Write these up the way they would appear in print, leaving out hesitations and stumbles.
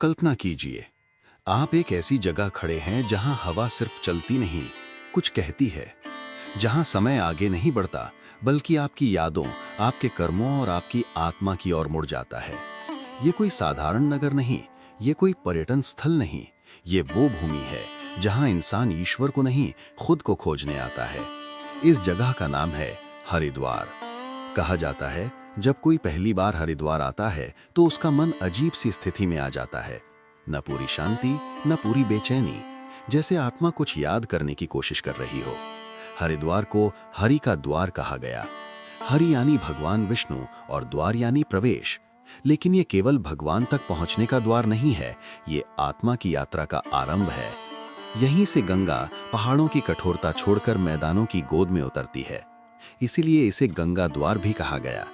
कल्पना कीजिए, आप एक ऐसी जगह खड़े हैं जहां हवा सिर्फ चलती नहीं, कुछ कहती है। जहां समय आगे नहीं बढ़ता, बल्कि आपकी यादों, आपके कर्मों और आपकी आत्मा की ओर मुड़ जाता है। ये कोई साधारण नगर नहीं, ये कोई पर्यटन स्थल नहीं, ये वो भूमि है जहां इंसान ईश्वर को नहीं, खुद को खोजने आता है। इस जगह का नाम है हरिद्वार। कहा जाता है, जब कोई पहली बार हरिद्वार आता है तो उसका मन अजीब सी स्थिति में आ जाता है। न पूरी शांति, न पूरी बेचैनी, जैसे आत्मा कुछ याद करने की कोशिश कर रही हो। हरिद्वार को हरि का द्वार कहा गया। हरि यानी भगवान विष्णु और द्वार यानी प्रवेश। लेकिन ये केवल भगवान तक पहुंचने का द्वार नहीं है, ये आत्मा की यात्रा का आरंभ है। यहीं से गंगा पहाड़ों की कठोरता छोड़कर मैदानों की गोद में उतरती है। इसीलिए इसे गंगा द्वार भी कहा गया।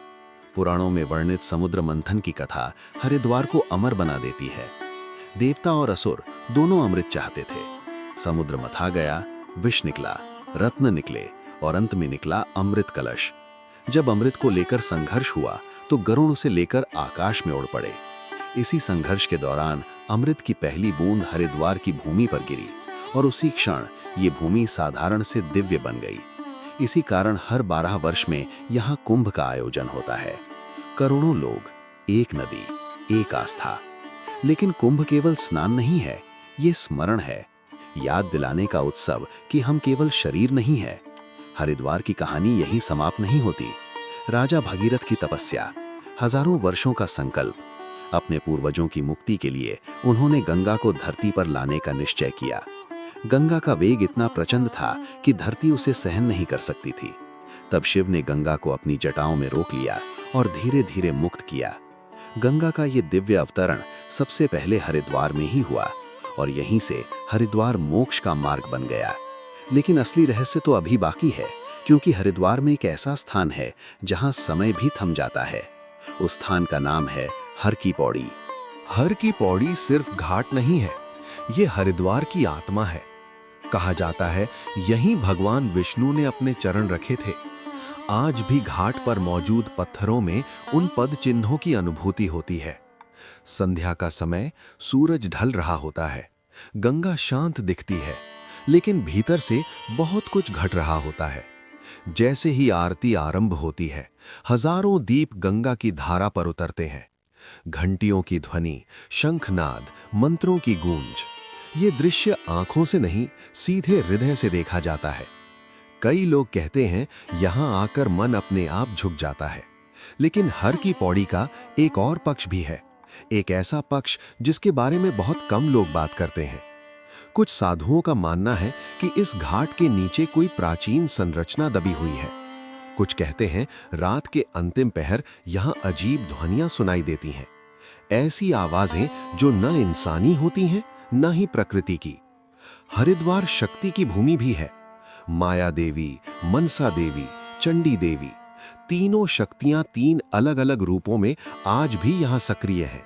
पुराणों में वर्णित समुद्र मंथन की कथा हरिद्वार को अमर बना देती है। देवता और असुर दोनों अमृत चाहते थे। समुद्र मथा गया, विष निकला, रत्न निकले और अंत में निकला अमृत कलश। जब अमृत को लेकर संघर्ष हुआ तो गरुड़ उसे लेकर आकाश में उड़ पड़े। इसी संघर्ष के दौरान अमृत की पहली बूंद हरिद्वार की भूमि पर गिरी और उसी क्षण ये भूमि साधारण से दिव्य बन गई। इसी कारण हर 12 वर्ष में यहाँ कुंभ का आयोजन होता है। करोड़ों लोग, एक नदी, एक आस्था। लेकिन कुंभ केवल स्नान नहीं है, ये स्मरण है, याद दिलाने का उत्सव कि हम केवल शरीर नहीं है। हरिद्वार की कहानी यहीं समाप्त नहीं होती। राजा भगीरथ की तपस्या, हजारों वर्षों का संकल्प। अपने पूर्वजों की मुक्ति के लिए उन्होंने गंगा को धरती पर लाने का निश्चय किया। गंगा का वेग इतना प्रचंड था कि धरती उसे सहन नहीं कर सकती थी। तब शिव ने गंगा को अपनी जटाओं में रोक लिया और धीरे धीरे मुक्त किया। गंगा का ये दिव्य अवतरण सबसे पहले हरिद्वार में ही हुआ और यहीं से हरिद्वार मोक्ष का मार्ग बन गया। लेकिन असली रहस्य तो अभी बाकी है, क्योंकि हरिद्वार में एक ऐसा स्थान है जहां समय भी थम जाता है। उस स्थान का नाम है हर की पौड़ी। हर की पौड़ी सिर्फ घाट नहीं है, ये हरिद्वार की आत्मा है। कहा जाता है यहीं भगवान विष्णु ने अपने चरण रखे थे। आज भी घाट पर मौजूद पत्थरों में उन पद चिन्हों की अनुभूति होती है। संध्या का समय, सूरज ढल रहा होता है, गंगा शांत दिखती है, लेकिन भीतर से बहुत कुछ घट रहा होता है। जैसे ही आरती आरंभ होती है, हजारों दीप गंगा की धारा पर उतरते हैं। घंटियों की ध्वनि, शंखनाद, मंत्रों की गूंज। ये दृश्य आंखों से नहीं, सीधे हृदय से देखा जाता है। कई लोग कहते हैं यहां आकर मन अपने आप झुक जाता है। लेकिन हर की पौड़ी का एक और पक्ष भी है, एक ऐसा पक्ष जिसके बारे में बहुत कम लोग बात करते हैं। कुछ साधुओं का मानना है कि इस घाट के नीचे कोई प्राचीन संरचना दबी हुई है। कुछ कहते हैं रात के अंतिम पहर यहां अजीब ध्वनियां सुनाई देती हैं, ऐसी आवाजें जो न इंसानी होती हैं न ही प्रकृति की। हरिद्वार शक्ति की भूमि भी है। माया देवी, मनसा देवी, चंडी देवी, तीनों शक्तियां 3 अलग-अलग रूपों में आज भी यहां सक्रिय हैं।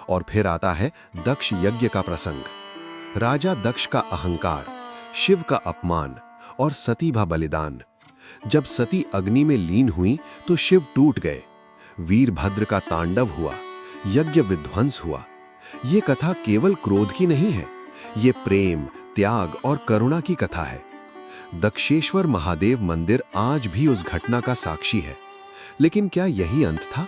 और फिर आता है दक्ष यज्ञ का प्रसंग। राजा दक्ष का अहंकार, शिव का अपमान और सती का बलिदान। जब सती अग्नि में लीन हुई तो शिव टूट गए, वीरभद्र का तांडव हुआ, यज्ञ विध्वंस हुआ। ये कथा केवल क्रोध की नहीं है, ये प्रेम, त्याग और करुणा की कथा है। दक्षेश्वर महादेव मंदिर आज भी उस घटना का साक्षी है। लेकिन क्या यही अंत था,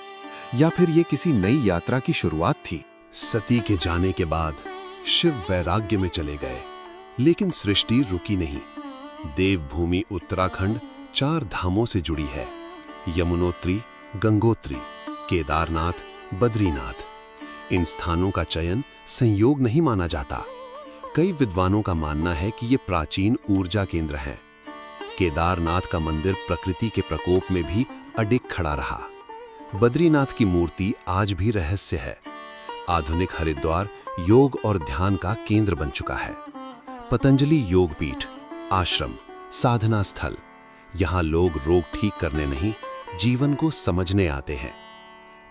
या फिर ये किसी नई यात्रा की शुरुआत थी? सती के जाने के बाद शिव वैराग्य में चले गए, लेकिन सृष्टि रुकी नहीं। देवभूमि उत्तराखंड 4 धामों से जुड़ी है: यमुनोत्री, गंगोत्री, केदारनाथ, बद्रीनाथ। इन स्थानों का चयन संयोग नहीं माना जाता। कई विद्वानों का मानना है कि ये प्राचीन ऊर्जा केंद्र हैं। केदारनाथ का मंदिर प्रकृति के प्रकोप में भी अडिग खड़ा रहा। बद्रीनाथ की मूर्ति आज भी रहस्य है। आधुनिक हरिद्वार योग और ध्यान का केंद्र बन चुका है। पतंजलि योगपीठ, आश्रम, साधना स्थल। यहाँ लोग रोग ठीक करने नहीं, जीवन को समझने आते हैं।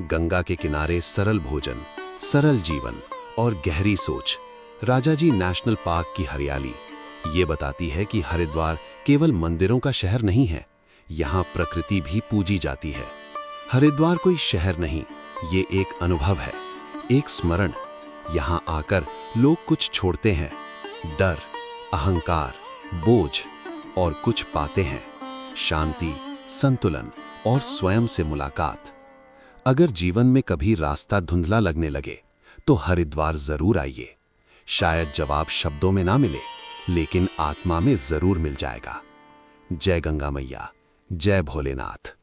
गंगा के किनारे सरल भोजन, सरल जीवन और गहरी सोच। राजाजी नेशनल पार्क की हरियाली ये बताती है कि हरिद्वार केवल मंदिरों का शहर नहीं है, यहाँ प्रकृति भी पूजी जाती है। हरिद्वार कोई शहर नहीं, ये एक अनुभव है, एक स्मरण, यहाँ आकर लोग कुछ छोड़ते हैं, डर, अहंकार, बोझ, और कुछ पाते हैं, शांति, संतुलन और स्वयं से मुलाकात। अगर जीवन में कभी रास्ता धुंधला लगने लगे तो हरिद्वार जरूर आइए। शायद जवाब शब्दों में ना मिले, लेकिन आत्मा में जरूर मिल जाएगा। जय गंगा मैया, जय भोलेनाथ।